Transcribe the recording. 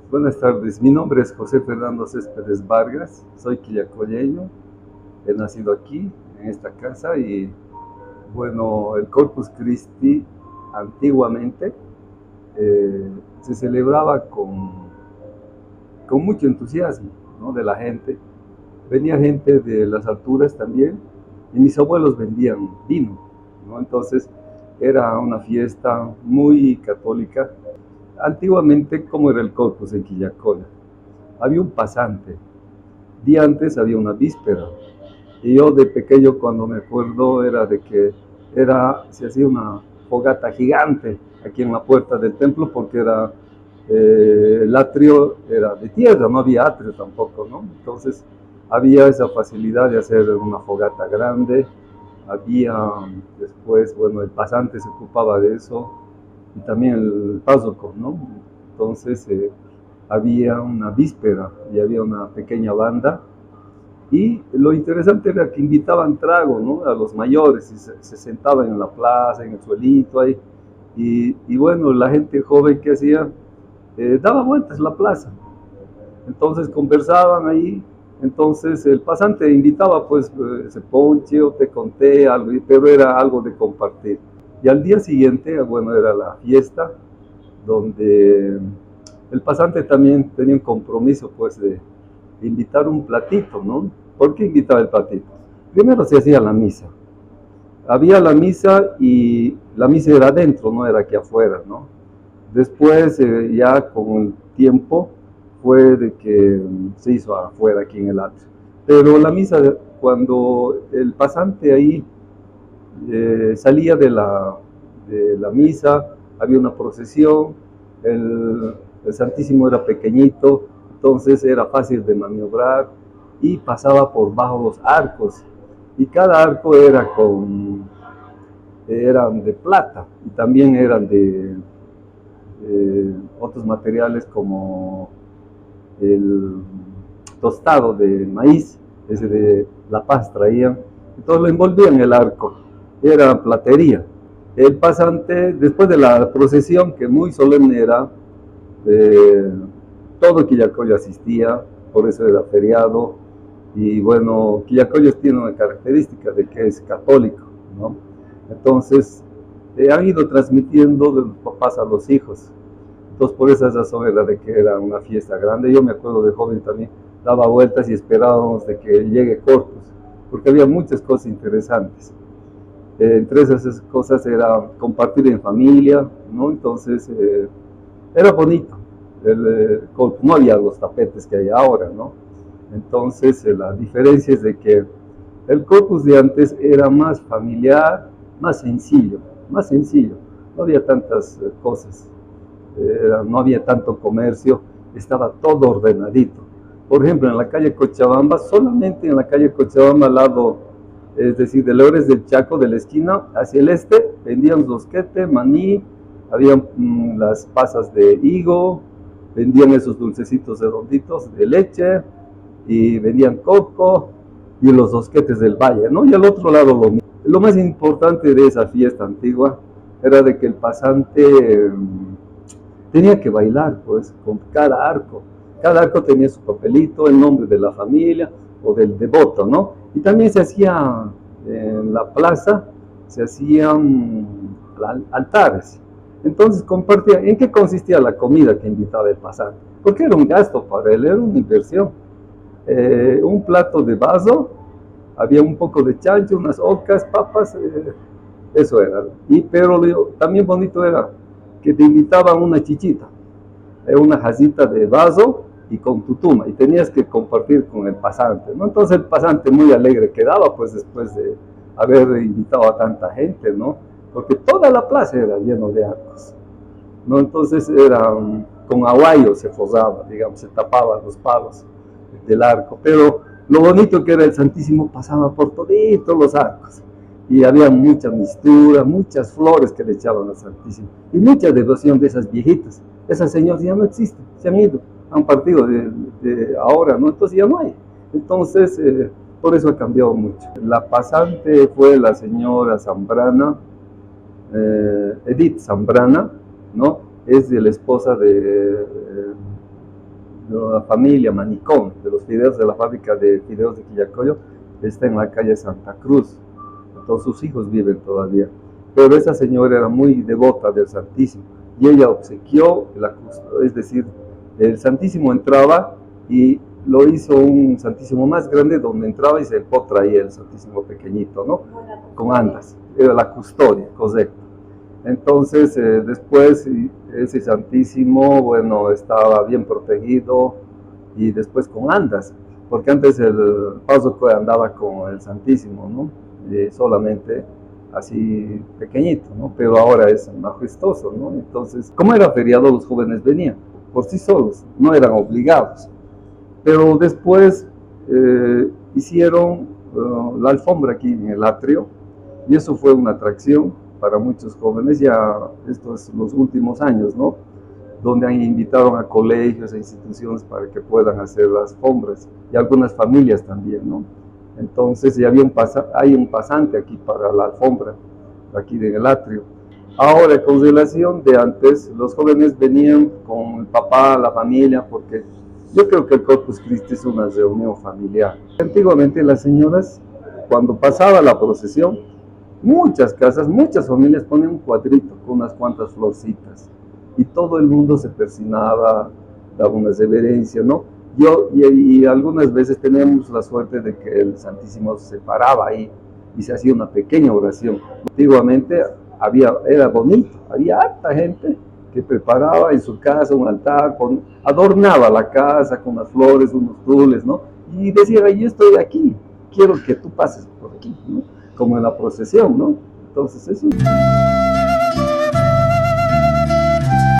Buenas tardes, mi nombre es José Fernando Céspedes Vargas, soy quillacolleño, he nacido aquí, en esta casa, y bueno, el Corpus Christi antiguamente se celebraba con mucho entusiasmo, ¿no?, de la gente. Venía gente de las alturas también, y mis abuelos vendían vino, ¿no? Entonces era una fiesta muy católica. Antiguamente, ¿cómo era el Corpus en Quillacoya? Había un pasante, día antes había una víspera, y yo de pequeño, cuando me acuerdo, era de que se hacía una fogata gigante aquí en la puerta del templo, porque el atrio era de tierra, no había atrio tampoco, ¿no? Entonces había esa facilidad de hacer una fogata grande. Había después, bueno, el pasante se ocupaba de eso, y también el párroco, ¿no? Entonces había una víspera y había una pequeña banda, y lo interesante era que invitaban trago, ¿no?, a los mayores, y se sentaban en la plaza, en el suelito ahí, y bueno, la gente joven que hacía, daba vueltas en la plaza, entonces conversaban ahí. Entonces el pasante invitaba pues ese ponche o te conté algo, pero era algo de compartir. Y al día siguiente, bueno, era la fiesta, donde el pasante también tenía un compromiso pues de invitar un platito, ¿no? ¿Por qué invitaba el platito? Primero se hacía la misa. Había la misa, y la misa era adentro, no era aquí afuera, ¿no? Después, ya con el tiempo, fue de que se hizo afuera, aquí en el atrio. Pero la misa, cuando el pasante ahí salía de la misa, había una procesión, el Santísimo era pequeñito, entonces era fácil de maniobrar, y pasaba por bajo los arcos, y cada arco eran de plata, y también eran de otros materiales, como el tostado de maíz, ese de La Paz traían, entonces lo envolvían en el arco, era platería. El pasante, después de la procesión, que muy solemne era, eh, todo Quillacollo asistía, por eso era feriado. Y bueno, Quillacollo tiene una característica de que es católico, ¿no? Entonces han ido transmitiendo de los papás a los hijos. Entonces, por esa razón era de que era una fiesta grande. Yo me acuerdo de joven también, daba vueltas y esperábamos de que llegue Corpus, porque había muchas cosas interesantes. Entre esas cosas era compartir en familia, ¿no? Entonces era bonito. Corpus, no había los tapetes que hay ahora, ¿no? Entonces la diferencia es de que el Corpus de antes era más familiar, más sencillo, más sencillo. No había tantas cosas, no había tanto comercio, estaba todo ordenadito. Por ejemplo, en la calle Cochabamba, solamente en la calle Cochabamba, al lado, es decir, de Lores del Chaco, de la esquina hacia el este, vendían rosquete, maní, habían las pasas de higo, vendían esos dulcecitos redonditos de leche, y vendían coco y los rosquetes del valle, ¿no? Y al otro lado lo mismo. Lo más importante de esa fiesta antigua era de que el pasante tenía que bailar, pues, con cada arco. Cada arco tenía su papelito, el nombre de la familia o del devoto, ¿no? Y también se hacía en la plaza, se hacían altares. Entonces compartía. ¿En qué consistía la comida que invitaba el pasante? Porque era un gasto para él, era una inversión. Un plato de vaso, había un poco de chancho, unas ocas, papas, eso era. Pero también bonito era que te invitaban una chichita, una jacita de vaso y con tutuma, y tenías que compartir con el pasante, ¿no? Entonces el pasante muy alegre quedaba, pues, después de haber invitado a tanta gente, ¿no? Porque toda la plaza era lleno de arcos, ¿no? Entonces era con aguayo se forraba, digamos, se tapaban los palos del arco, pero lo bonito que era el Santísimo pasaba por toditos los arcos, y había mucha mistura, muchas flores que le echaban al Santísimo, y mucha devoción de esas viejitas. Esas señoras ya no existen, se han ido, han partido de ahora, ¿no? Entonces ya no hay. Entonces, por eso ha cambiado mucho. La pasante fue la señora Zambrana, Edith Zambrana, ¿no? Es de la esposa de la familia Manicón, de los fideos de la fábrica de fideos de Quillacollo, está en la calle Santa Cruz. Todos sus hijos viven todavía. Pero esa señora era muy devota del Santísimo y ella obsequió, es decir, el Santísimo entraba y lo hizo un Santísimo más grande donde entraba y se traía el Santísimo pequeñito, ¿no? Con andas, era la custodia, correcto. Entonces, después ese Santísimo, bueno, estaba bien protegido y después con andas, porque antes el paso andaba con el Santísimo, ¿no? Solamente así pequeñito, ¿no? Pero ahora es majestuoso, ¿no? Entonces, como era feriado, los jóvenes venían por sí solos, no eran obligados. Pero después hicieron la alfombra aquí en el atrio y eso fue una atracción para muchos jóvenes, ya estos los últimos años, ¿no? Donde invitaron a colegios e instituciones para que puedan hacer las alfombras y algunas familias también, ¿no? Entonces ya hay un pasante aquí para la alfombra, aquí en el atrio. Ahora, con relación de antes, los jóvenes venían con el papá, la familia, porque yo creo que el Corpus Christi es una reunión familiar. Antiguamente las señoras, cuando pasaba la procesión, muchas casas, muchas familias ponían un cuadrito con unas cuantas florcitas y todo el mundo se persinaba, daba una reverencia, ¿no? Y algunas veces teníamos la suerte de que el Santísimo se paraba ahí y se hacía una pequeña oración. Antiguamente era bonito, había harta gente que preparaba en su casa un altar, adornaba la casa con las flores, unos tules, ¿no? Y decía, yo estoy aquí, quiero que tú pases por aquí, ¿no? Como en la procesión, ¿no? Entonces eso...